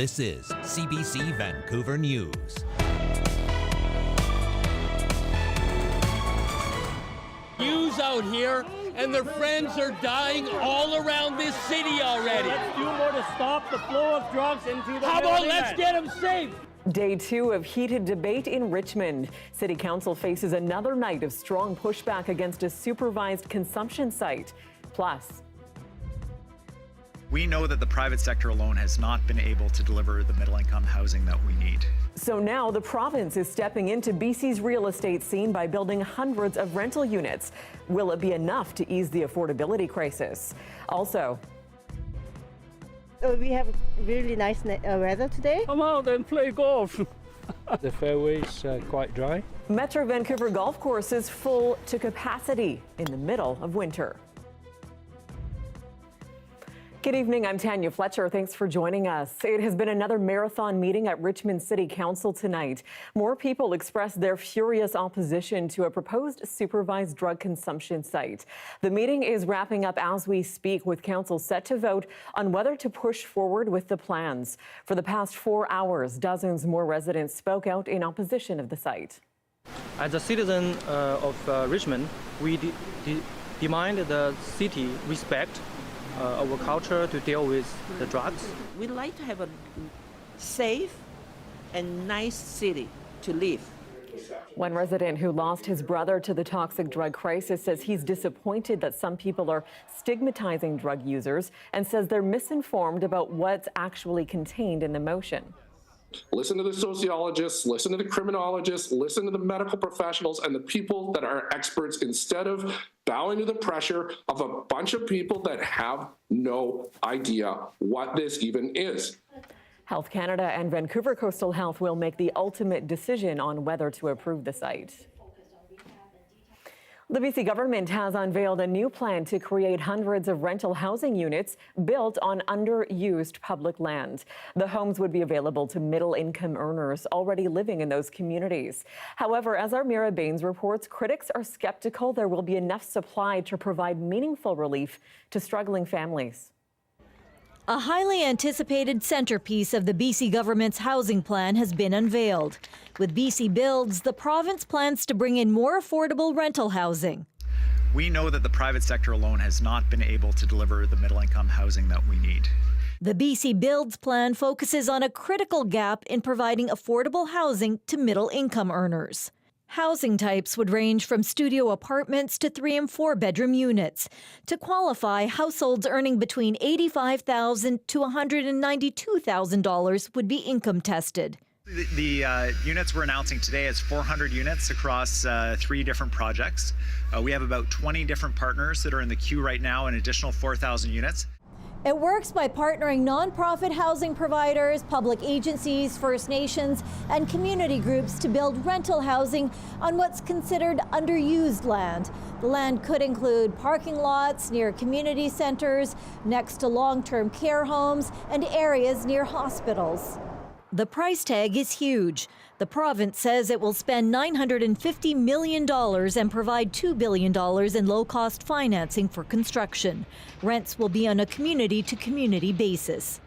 This is CBC Vancouver News. Youths out here and their friends are dying all around this city already. Let's do more to stop the flow of drugs into the How about let's get them safe? Day 2 of heated debate in Richmond. City Council faces another night of strong pushback against a supervised consumption site. Plus, we know that the private sector alone has not been able to deliver the middle-income housing that we need. so now the province is stepping into BC's real estate scene by building hundreds of rental units. Will it be enough to ease the affordability crisis? Also, we have really nice weather today. Come out and play golf. The fairway's quite dry. Metro Vancouver golf course is full to capacity in the middle of winter. Good evening, I'm Tanya Fletcher. Thanks for joining us. It has been another marathon meeting at Richmond City Council tonight. More people expressed their furious opposition to a proposed supervised drug consumption site. The meeting is wrapping up as we speak, with council set to vote on whether to push forward with the plans. For the past 4 hours, dozens more residents spoke out in opposition of the site. As a citizen of Richmond, we demand the city respect our culture to deal with the drugs. We'd like to have a safe and nice city to live. One resident who lost his brother to the toxic drug crisis says he's disappointed that some people are stigmatizing drug users and says they're misinformed about what's actually contained in the motion. Listen to the sociologists, listen to the criminologists, listen to the medical professionals and the people that are experts, instead of bowing to the pressure of a bunch of people that have no idea what this even is. Health Canada and Vancouver Coastal Health will make the ultimate decision on whether to approve the site. The BC government has unveiled a new plan to create hundreds of rental housing units built on underused public land. The homes would be available to middle-income earners already living in those communities. However, as our Mira Baines reports, critics are skeptical there will be enough supply to provide meaningful relief to struggling families. A highly anticipated centerpiece of the BC government's housing plan has been unveiled. With BC Builds, the province plans to bring in more affordable rental housing. We know that the private sector alone has not been able to deliver the middle-income housing that we need. The BC Builds plan focuses on a critical gap in providing affordable housing to middle-income earners. Housing types would range from studio apartments to 3- and 4-bedroom units. To qualify, households earning between $85,000 to $192,000 would be income tested. The units we're announcing today is 400 units across 3 different projects. We have about 20 different partners that are in the queue right now, an additional 4,000 units. It works by partnering nonprofit housing providers, public agencies, First Nations, and community groups to build rental housing on what's considered underused land. The land could include parking lots near community centers, next to long-term care homes, and areas near hospitals. The price tag is huge. The province says it will spend $950 million and provide $2 billion in low-cost financing for construction. Rents will be on a community-to-community basis.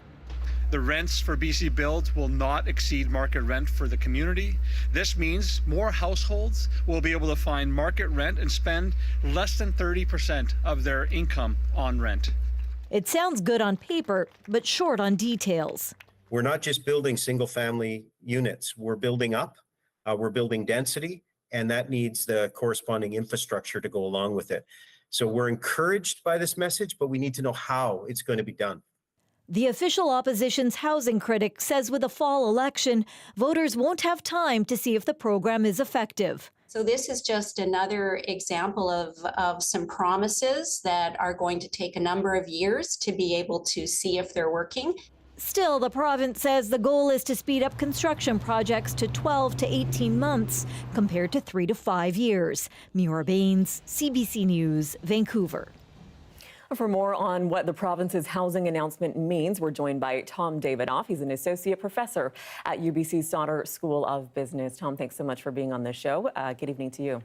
The rents for BC Builds will not exceed market rent for the community. This means more households will be able to find market rent and spend less than 30% of their income on rent. It sounds good on paper, but short on details. We're not just building single-family units. We're building up, we're building density, and that needs the corresponding infrastructure to go along with it. So we're encouraged by this message, but we need to know how it's going to be done. The official opposition's housing critic says with a fall election, voters won't have time to see if the program is effective. So this is just another example of some promises that are going to take a number of years to be able to see if they're working. Still, the province says the goal is to speed up construction projects to 12 to 18 months compared to 3 to 5 years. Mira Baines, CBC News, Vancouver. For more on what the province's housing announcement means, we're joined by Tom Davidoff. He's an associate professor at UBC Sauder School of Business. Tom, thanks so much for being on the show. Good evening to you.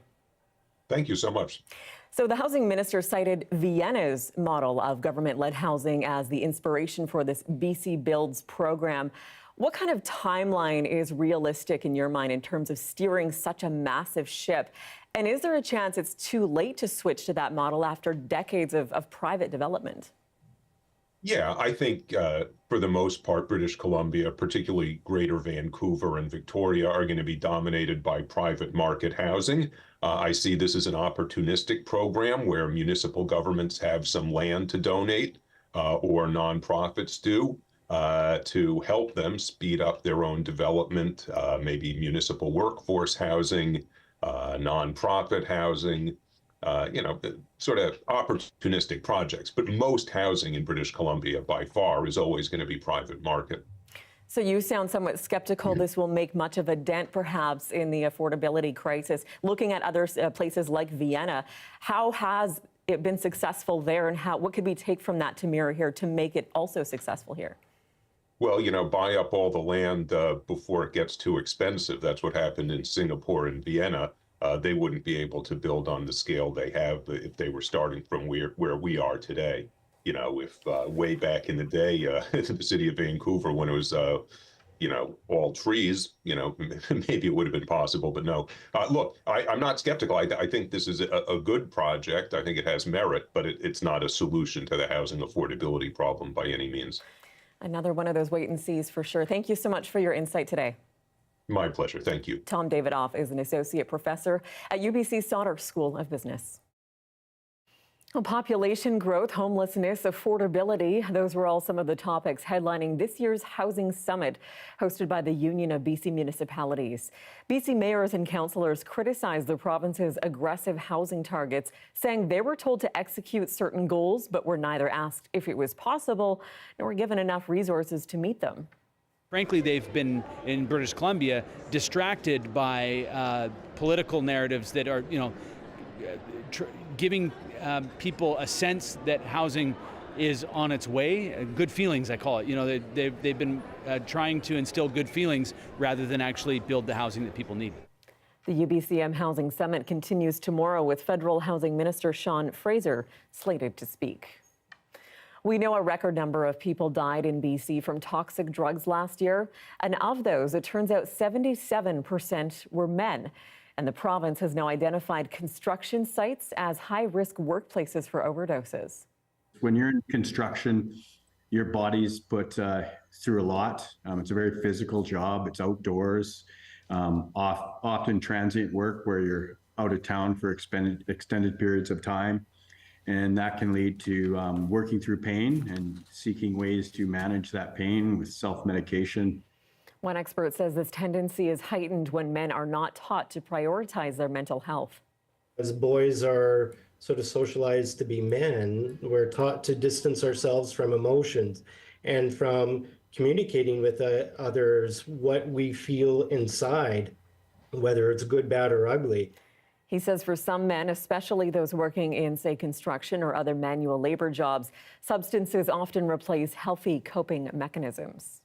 Thank you so much. So the housing minister cited Vienna's model of government-led housing as the inspiration for this BC Builds program. What kind of timeline is realistic in your mind in terms of steering such a massive ship? And is there a chance it's too late to switch to that model after decades of private development? Yeah, I think for the most part, British Columbia, particularly Greater Vancouver and Victoria, are going to be dominated by private market housing. I see this as an opportunistic program where municipal governments have some land to donate or nonprofits do to help them speed up their own development, maybe municipal workforce housing, nonprofit housing, sort of opportunistic projects. But most housing in British Columbia, by far, is always going to be private market. So you sound somewhat skeptical this will make much of a dent, perhaps, in the affordability crisis. Looking at other places like Vienna, how has it been successful there, and what could we take from that to mirror here to make it also successful here? Well, buy up all the land before it gets too expensive. That's what happened in Singapore and Vienna. They wouldn't be able to build on the scale they have if they were starting from where we are today. If way back in the day, the city of Vancouver, when it was, all trees, maybe it would have been possible, but no. Look, I'm not skeptical. I think this is a good project. I think it has merit, but it's not a solution to the housing affordability problem by any means. Another one of those wait and sees for sure. Thank you so much for your insight today. My pleasure. Thank you. Tom Davidoff is an associate professor at UBC Sauder School of Business. Well, population growth, homelessness, affordability, those were all some of the topics headlining this year's Housing Summit, hosted by the Union of BC Municipalities. BC mayors and councillors criticized the province's aggressive housing targets, saying they were told to execute certain goals, but were neither asked if it was possible, nor given enough resources to meet them. Frankly, they've been, in British Columbia, distracted by political narratives that are, giving people a sense that housing is on its way. Good feelings, I call it. They've been trying to instill good feelings rather than actually build the housing that people need. The UBCM Housing Summit continues tomorrow with Federal Housing Minister Sean Fraser slated to speak. We know a record number of people died in BC from toxic drugs last year, and of those, it turns out 77% were men. And the province has now identified construction sites as high-risk workplaces for overdoses. When you're in construction, your body's put through a lot. It's a very physical job. It's outdoors, often transient work where you're out of town for extended periods of time. And that can lead to working through pain and seeking ways to manage that pain with self-medication. One expert says this tendency is heightened when men are not taught to prioritize their mental health. As boys are sort of socialized to be men, we're taught to distance ourselves from emotions and from communicating with others what we feel inside, whether it's good, bad, or ugly. He says for some men, especially those working in, say, construction or other manual labor jobs, substances often replace healthy coping mechanisms.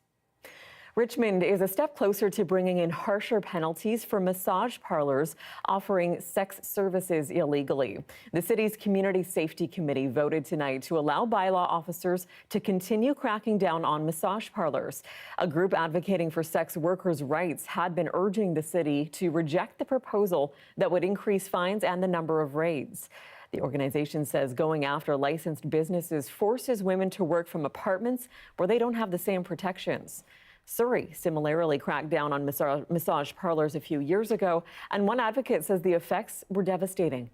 Richmond is a step closer to bringing in harsher penalties for massage parlors offering sex services illegally. The city's Community Safety Committee voted tonight to allow bylaw officers to continue cracking down on massage parlors. A group advocating for sex workers' rights had been urging the city to reject the proposal that would increase fines and the number of raids. The organization says going after licensed businesses forces women to work from apartments where they don't have the same protections. Surrey similarly cracked down on massage parlors a few years ago, and one advocate says the effects were devastating.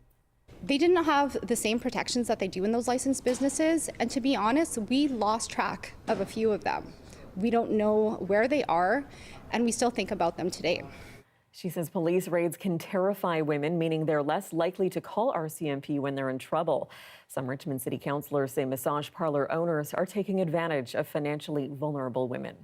They didn't have the same protections that they do in those licensed businesses, and to be honest, we lost track of a few of them. We don't know where they are, and we still think about them today. She says police raids can terrify women, meaning they're less likely to call RCMP when they're in trouble. Some Richmond City councillors say massage parlor owners are taking advantage of financially vulnerable women.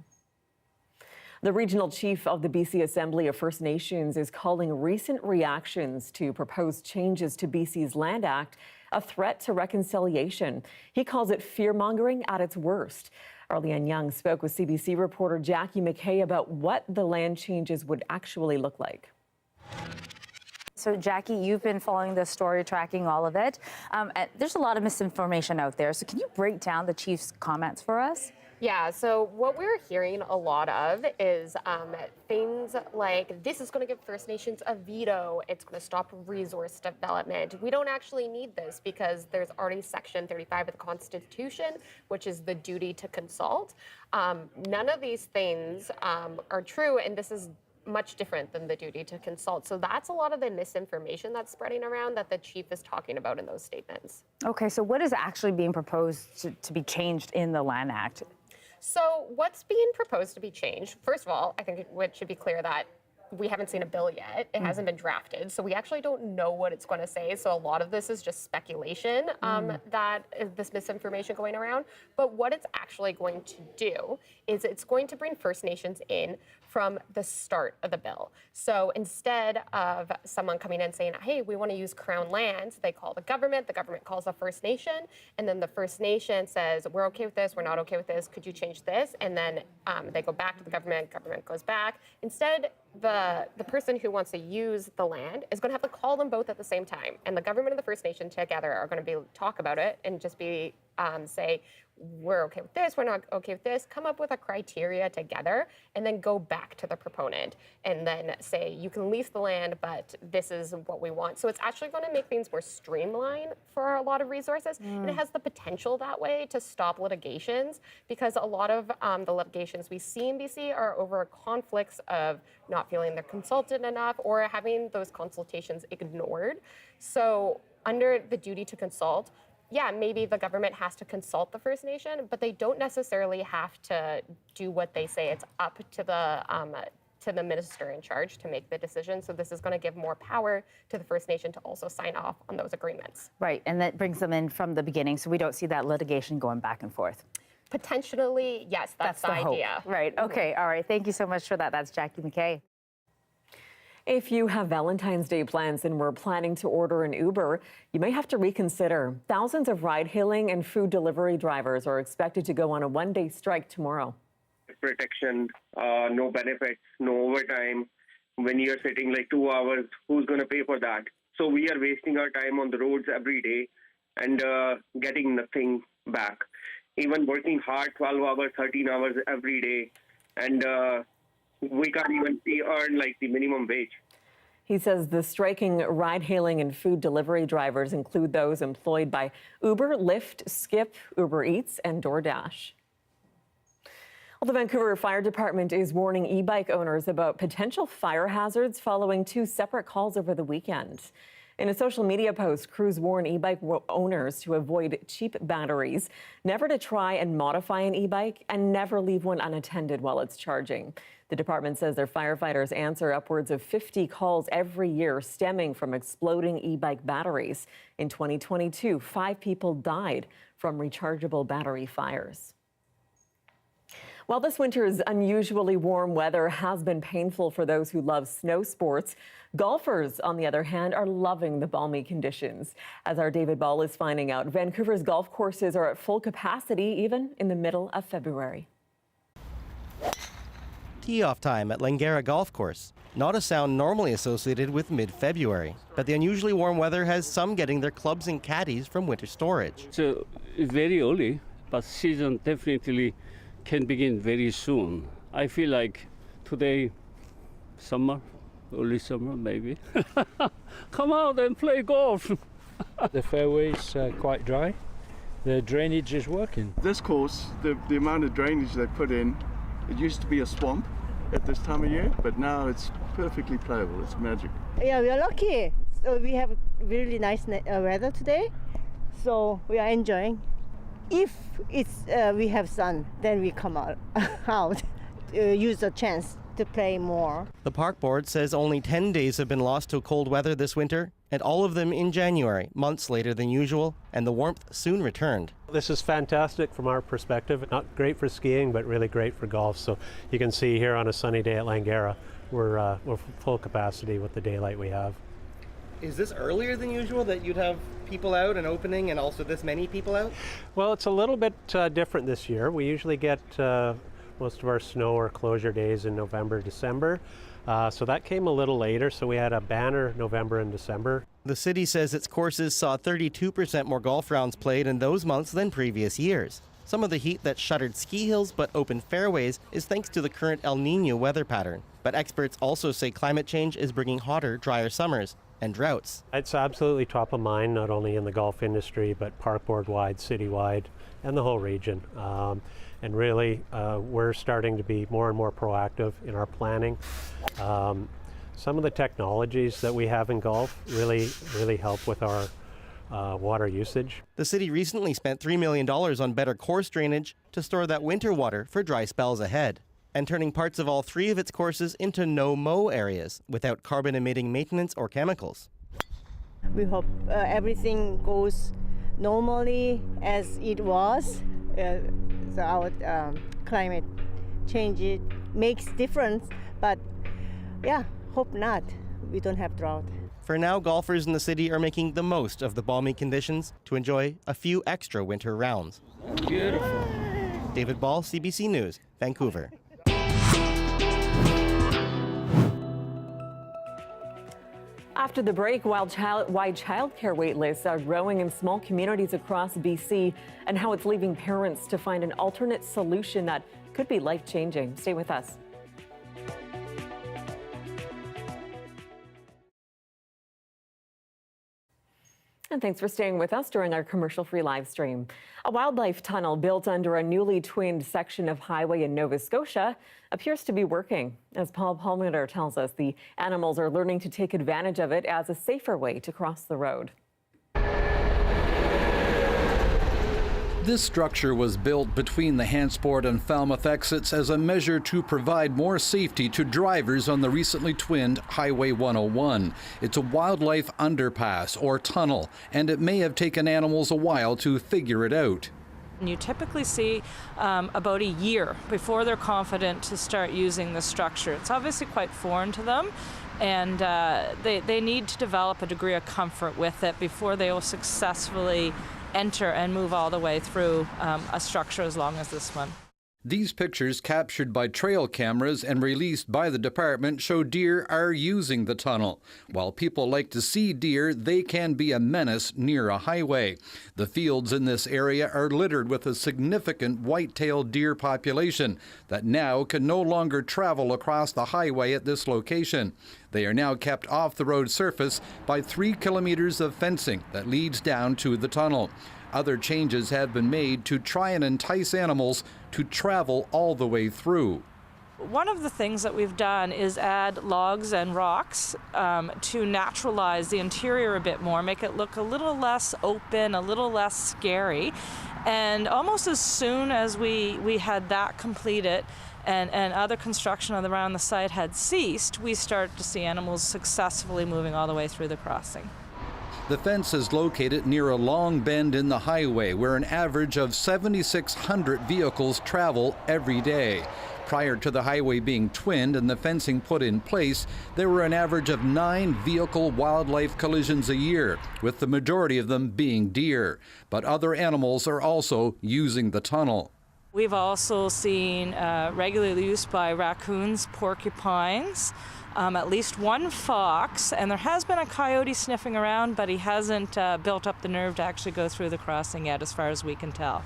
The regional chief of the BC Assembly of First Nations is calling recent reactions to proposed changes to BC's Land Act a threat to reconciliation. He calls it fear-mongering at its worst. Arlene Young spoke with CBC reporter Jackie McKay about what the land changes would actually look like. So, Jackie, you've been following this story, tracking all of it. There's a lot of misinformation out there. So can you break down the chief's comments for us? Yeah, so what we're hearing a lot of is things like this is going to give First Nations a veto. It's going to stop resource development. We don't actually need this because there's already Section 35 of the Constitution, which is the duty to consult. None of these things are true, and this is much different than the duty to consult. So that's a lot of the misinformation that's spreading around that the chief is talking about in those statements. Okay, so what is actually being proposed to be changed in the Land Act? So what's being proposed to be changed? First of all, I think it should be clear that we haven't seen a bill yet. It hasn't been drafted, so we actually don't know what it's going to say. So a lot of this is just speculation that is this misinformation going around. But what it's actually going to do is it's going to bring First Nations in from the start of the bill. So instead of someone coming in saying, hey, we want to use Crown lands, they call the government calls the First Nation, and then the First Nation says, we're okay with this, we're not okay with this, could you change this? And then they go back to the government goes back. Instead, the person who wants to use the land is going to have to call them both at the same time. And the government and the First Nation together are going to talk about it and just say, we're okay with this, we're not okay with this, come up with a criteria together, and then go back to the proponent and then say, you can lease the land, but this is what we want. So it's actually going to make things more streamlined for a lot of resources. And it has the potential that way to stop litigations, because a lot of the litigations we see in BC are over conflicts of not feeling they're consulted enough or having those consultations ignored. So under the duty to consult, yeah, maybe the government has to consult the First Nation, but they don't necessarily have to do what they say. It's up to the minister in charge to make the decision. So this is going to give more power to the First Nation to also sign off on those agreements. Right, and that brings them in from the beginning, so we don't see that litigation going back and forth. Potentially, yes, that's the idea. Hope. Right, okay, all right. Thank you so much for that. That's Jackie McKay. If you have Valentine's Day plans and were planning to order an Uber, you may have to reconsider. Thousands of ride-hailing and food delivery drivers are expected to go on a one-day strike tomorrow. Protection, no benefits, no overtime. When you're sitting like 2 hours, who's going to pay for that? So we are wasting our time on the roads every day and getting nothing back. Even working hard, 12 hours, 13 hours every day, and we can't even earn like the minimum wage. He says the striking ride-hailing and food delivery drivers include those employed by Uber, Lyft, Skip, Uber Eats, and DoorDash. Well, the Vancouver Fire Department is warning e-bike owners about potential fire hazards following two separate calls over the weekend. In a social media post, crews warn e-bike owners to avoid cheap batteries, never to try and modify an e-bike, and never leave one unattended while it's charging. The department says their firefighters answer upwards of 50 calls every year stemming from exploding e-bike batteries. In 2022, 5 people died from rechargeable battery fires. While this winter's unusually warm weather has been painful for those who love snow sports, golfers, on the other hand, are loving the balmy conditions. As our David Ball is finding out, Vancouver's golf courses are at full capacity even in the middle of February. Tee-off time at Langara Golf Course. Not a sound normally associated with mid-February, but the unusually warm weather has some getting their clubs and caddies from winter storage. So it's very early, but season definitely can begin very soon. I feel like today, summer, early summer maybe. Come out and play golf. The fairway's quite dry. The drainage is working. This course, the amount of drainage they put in, it used to be a swamp at this time of year, but now it's perfectly playable. It's magic. Yeah, we are lucky. So we have really nice weather today, so we are enjoying. If it's we have sun, then we come out use the chance to play more. The park board says only 10 days have been lost to cold weather this winter, and all of them in January, months later than usual, and the warmth soon returned. This is fantastic from our perspective. Not great for skiing, but really great for golf. So you can see here on a sunny day at Langara, we're full capacity with the daylight we have. Is this earlier than usual that you'd have people out and opening and also this many people out? Well, it's a little bit different this year. We usually get most of our snow or closure days in November, December. So that came a little later, so we had a banner November and December. The city says its courses saw 32% more golf rounds played in those months than previous years. Some of the heat that shuttered ski hills but opened fairways is thanks to the current El Niño weather pattern. But experts also say climate change is bringing hotter, drier summers and droughts. It's absolutely top of mind, not only in the golf industry, but parkboard-wide, citywide, and the whole region. And really, we're starting to be more and more proactive in our planning. Some of the technologies that we have in golf really help with our water usage. The city recently spent $3 million on better course drainage to store that winter water for dry spells ahead, and turning parts of all 3 of its courses into no-mow areas without carbon-emitting maintenance or chemicals. We hope everything goes normally as it was. So our climate change, it makes difference, but yeah, hope not. We don't have drought. For now, golfers in the city are making the most of the balmy conditions to enjoy a few extra winter rounds. Beautiful. David Ball, CBC News, Vancouver. After the break, wide childcare wait lists are growing in small communities across BC and how it's leaving parents to find an alternate solution that could be life-changing. Stay with us. And thanks for staying with us during our commercial-free live stream. A wildlife tunnel built under a newly twinned section of highway in Nova Scotia appears to be working. As Paul Palmer tells us, the animals are learning to take advantage of it as a safer way to cross the road. This structure was built between the Hansport and Falmouth exits as a measure to provide more safety to drivers on the recently twinned Highway 101. It's a wildlife underpass or tunnel, and it may have taken animals a while to figure it out. You typically see about a year before they're confident to start using the structure. It's obviously quite foreign to them, and they need to develop a degree of comfort with it before they will successfully enter and move all the way through a structure as long as this one. These pictures, captured by trail cameras and released by the department, show deer are using the tunnel. While people like to see deer, they can be a menace near a highway. The fields in this area are littered with a significant white-tailed deer population that now can no longer travel across the highway at this location. They are now kept off the road surface by 3 kilometers of fencing that leads down to the tunnel. Other changes have been made to try and entice animals to travel all the way through. One of the things that we've done is add logs and rocks to naturalize the interior a bit more, make it look a little less open, a little less scary. And almost as soon as we had that completed and other construction around the site had ceased, we started to see animals successfully moving all the way through the crossing. The fence is located near a long bend in the highway where an average of 7,600 vehicles travel every day. Prior to the highway being twinned and the fencing put in place, there were an average of 9 vehicle-wildlife collisions a year, with the majority of them being deer. But other animals are also using the tunnel. We've also seen regular use by raccoons, porcupines, at least one fox, and there has been a coyote sniffing around, but he hasn't built up the nerve to actually go through the crossing yet, as far as we can tell.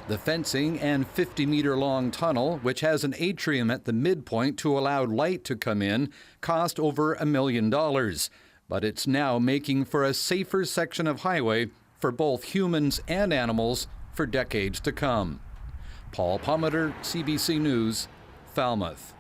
The fencing and 50-meter-long tunnel, which has an atrium at the midpoint to allow light to come in, cost over $1 million. But it's now making for a safer section of highway for both humans and animals for decades to come. Paul Palmer, CBC News, Falmouth.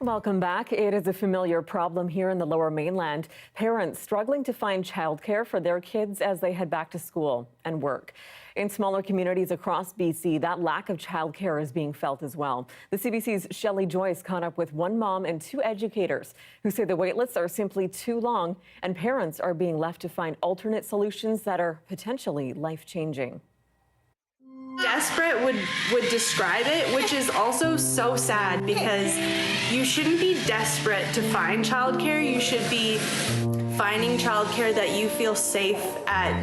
Welcome back. It is a familiar problem here in the Lower Mainland. Parents struggling to find childcare for their kids as they head back to school and work. In smaller communities across BC, that lack of childcare is being felt as well. The CBC's Shelley Joyce caught up with one mom and two educators who say the wait lists are simply too long and parents are being left to find alternate solutions that are potentially life-changing. Desperate would describe it, which is also so sad because you shouldn't be desperate to find childcare. You should be finding childcare that you feel safe at,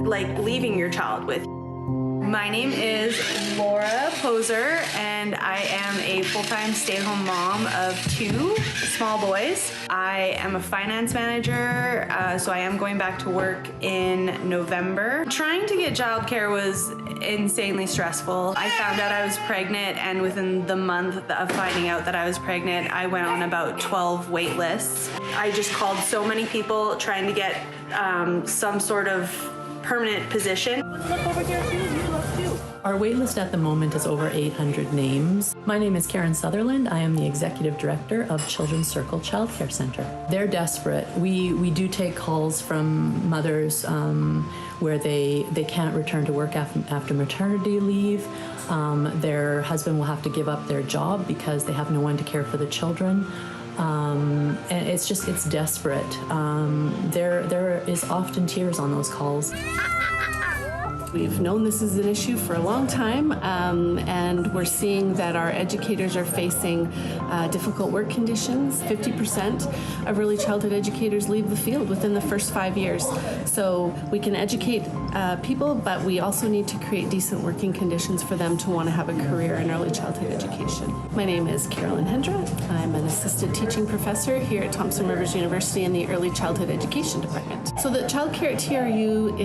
like, leaving your child with. My name is Laura Poser, and I am a full-time stay-at-home mom of two small boys. I am a finance manager, so I am going back to work in November. Trying to get childcare was insanely stressful. I found out I was pregnant, and within the month of finding out that I was pregnant, I went on about 12 wait lists. I just called so many people trying to get some sort of permanent position. Our waitlist at the moment is over 800 names. My name is Karen Sutherland. I am the Executive Director of Children's Circle Child Care Center. They're desperate. We do take calls from mothers where they can't return to work after maternity leave. Their husband will have to give up their job because they have no one to care for the children. And it's desperate. There is often tears on those calls. We've known this is an issue for a long time, and we're seeing that our educators are facing difficult work conditions. 50% of early childhood educators leave the field within the first 5 years. So we can educate people, but we also need to create decent working conditions for them to want to have a career in early childhood education. My name is Carolyn Hendra. I'm an assistant teaching professor here at Thompson Rivers University in the Early Childhood Education Department. So the childcare at TRU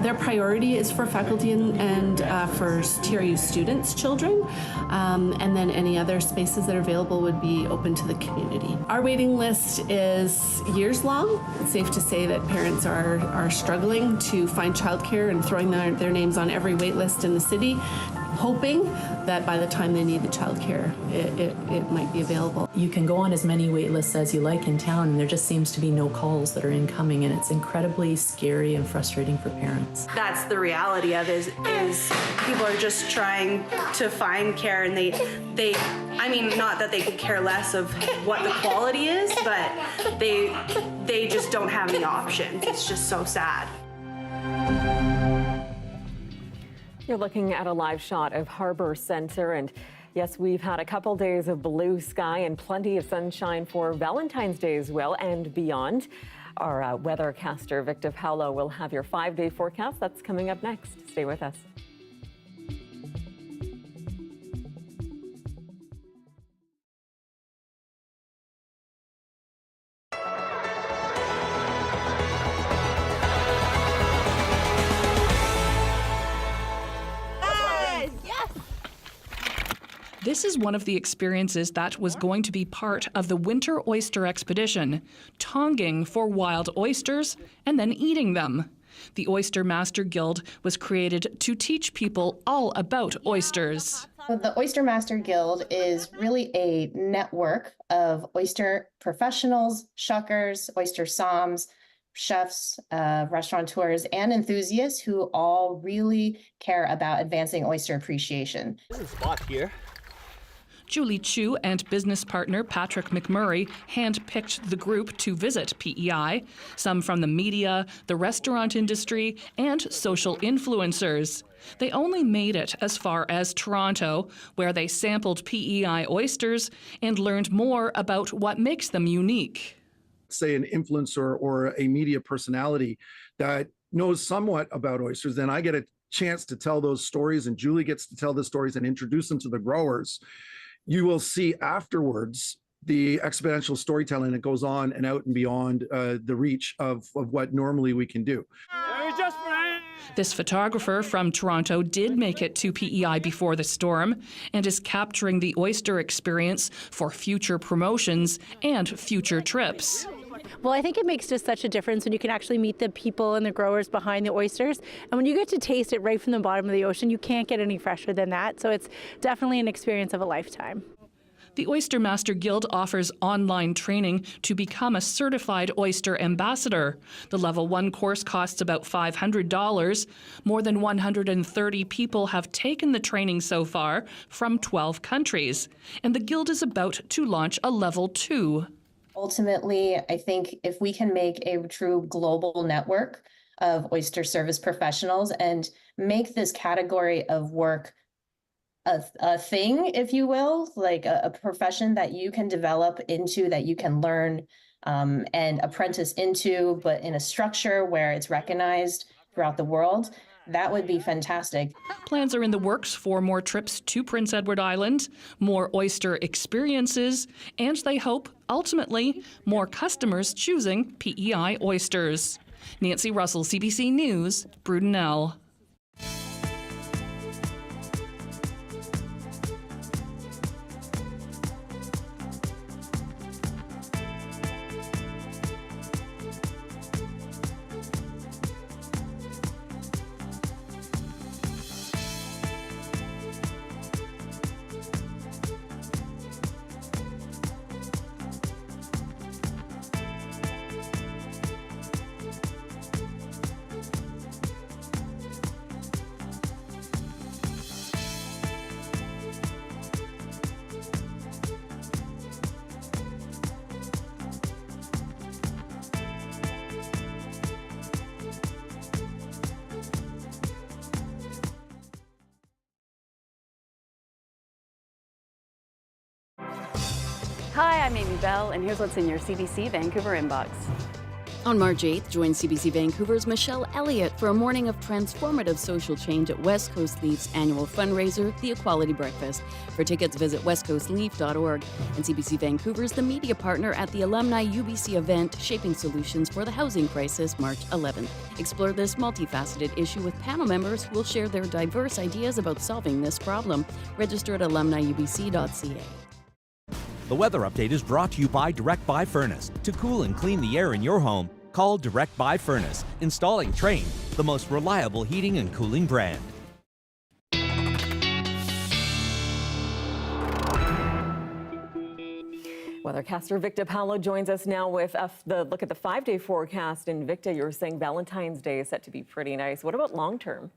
their priority is for faculty and for TRU students' children, and then any other spaces that are available would be open to the community. Our waiting list is years long. It's safe to say that parents are struggling to find childcare and throwing their names on every wait list in the city, hoping that by the time they need the childcare, it might be available. You can go on as many wait lists as you like in town, and there just seems to be no calls that are incoming, and it's incredibly scary and frustrating for parents. That's the reality of it, is people are just trying to find care, and I mean, not that they could care less of what the quality is, but they just don't have any options. It's just so sad. You're looking at a live shot of Harbour Centre, and yes, we've had a couple days of blue sky and plenty of sunshine for Valentine's Day as well and beyond. Our weathercaster Victor Paulo will have your 5-day forecast. That's coming up next. Stay with us. This is one of the experiences that was going to be part of the winter oyster expedition, tonging for wild oysters and then eating them. The Oyster Master Guild was created to teach people all about oysters. The Oyster Master Guild is really a network of oyster professionals, shuckers, oyster somms, chefs, restaurateurs, and enthusiasts who all really care about advancing oyster appreciation. This is a spot here. Julie Chu and business partner Patrick McMurray handpicked the group to visit PEI, some from the media, the restaurant industry, and social influencers. They only made it as far as Toronto, where they sampled PEI oysters and learned more about what makes them unique. Say an influencer or a media personality that knows somewhat about oysters, then I get a chance to tell those stories, and Julie gets to tell the stories and introduce them to the growers. You will see afterwards the exponential storytelling that goes on and out and beyond the reach of what normally we can do. This photographer from Toronto did make it to PEI before the storm and is capturing the oyster experience for future promotions and future trips. Well, I think it makes just such a difference when you can actually meet the people and the growers behind the oysters. And when you get to taste it right from the bottom of the ocean, you can't get any fresher than that. So it's definitely an experience of a lifetime. The Oyster Master Guild offers online training to become a certified oyster ambassador. The Level 1 course costs about $500. More than 130 people have taken the training so far from 12 countries. And the Guild is about to launch a Level 2. Ultimately, I think if we can make a true global network of oyster service professionals and make this category of work a thing, if you will, like a profession that you can develop into, that you can learn and apprentice into, but in a structure where it's recognized throughout the world, that would be fantastic. Plans are in the works for more trips to Prince Edward Island, more oyster experiences, and they hope, ultimately, more customers choosing PEI oysters. Nancy Russell, CBC News, Brudenell. Hi, I'm Amy Bell, and here's what's in your CBC Vancouver inbox. On March 8th, join CBC Vancouver's Michelle Elliott for a morning of transformative social change at West Coast Leaf's annual fundraiser, the Equality Breakfast. For tickets, visit westcoastleaf.org. And CBC Vancouver is the media partner at the Alumni UBC event, Shaping Solutions for the Housing Crisis, March 11th. Explore this multifaceted issue with panel members who will share their diverse ideas about solving this problem. Register at alumniubc.ca. The weather update is brought to you by Direct Buy Furnace. To cool and clean the air in your home, call Direct Buy Furnace. Installing Trane, the most reliable heating and cooling brand. Weathercaster Victor Paolo joins us now with the look at the 5-day forecast. And Victor, you were saying Valentine's Day is set to be pretty nice. What about long term?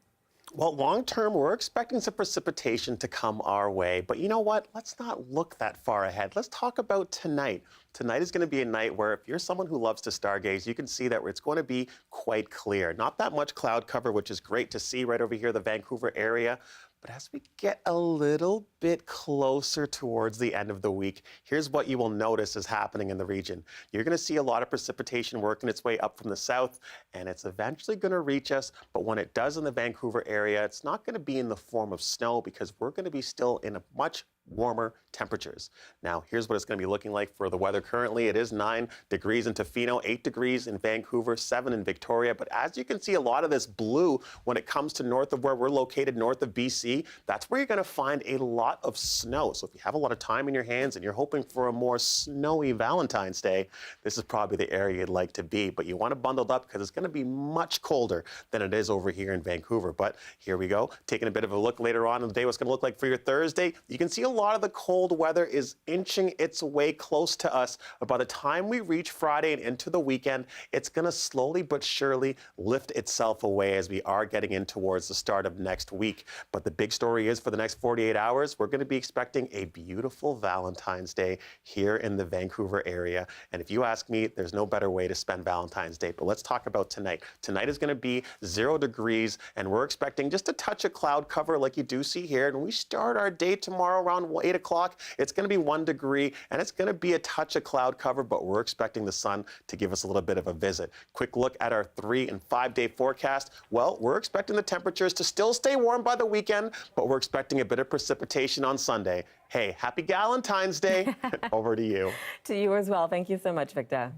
Well, long term, we're expecting some precipitation to come our way. But you know what? Let's not look that far ahead. Let's talk about tonight. Tonight is going to be a night where if you're someone who loves to stargaze, you can see that it's going to be quite clear. Not that much cloud cover, which is great to see right over here, the Vancouver area. But as we get a little bit closer towards the end of the week, here's what you will notice is happening in the region. You're going to see a lot of precipitation working its way up from the south, and it's eventually going to reach us. But when it does in the Vancouver area, it's not going to be in the form of snow because we're going to be still in a much warmer temperatures. Now, here's what it's going to be looking like for the weather currently. It is 9 degrees in Tofino, 8 degrees in Vancouver, 7 in Victoria. But as you can see, a lot of this blue when it comes to north of where we're located, north of BC, that's where you're going to find a lot of snow. So if you have a lot of time in your hands and you're hoping for a more snowy Valentine's Day, this is probably the area you'd like to be. But you want to bundle up because it's going to be much colder than it is over here in Vancouver. But here we go. Taking a bit of a look later on in the day, what's going to look like for your Thursday. You can see a lot of the cold weather is inching its way close to us. But by the time we reach Friday and into the weekend, it's going to slowly but surely lift itself away as we are getting in towards the start of next week. But the big story is for the next 48 hours, we're going to be expecting a beautiful Valentine's Day here in the Vancouver area. And if you ask me, there's no better way to spend Valentine's Day. But let's talk about tonight. Tonight is going to be 0 degrees, and we're expecting just a touch of cloud cover like you do see here. And we start our day tomorrow around 8 o'clock. It's going to be 1 degree, and it's going to be a touch of cloud cover, but we're expecting the sun to give us a little bit of a visit. Quick look at our 3 and 5 day forecast. Well, we're expecting the temperatures to still stay warm by the weekend, but we're expecting a bit of precipitation on Sunday. Hey, happy Galentine's Day. Over to you. To you as well. Thank you so much, Victor.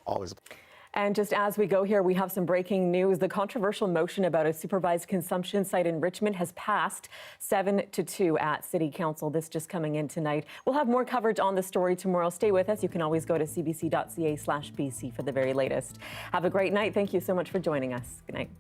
Always. And just as we go here, we have some breaking news. The controversial motion about a supervised consumption site in Richmond has passed 7-2 at City Council. This just coming in tonight. We'll have more coverage on the story tomorrow. Stay with us. You can always go to cbc.ca/BC for the very latest. Have a great night. Thank you so much for joining us. Good night.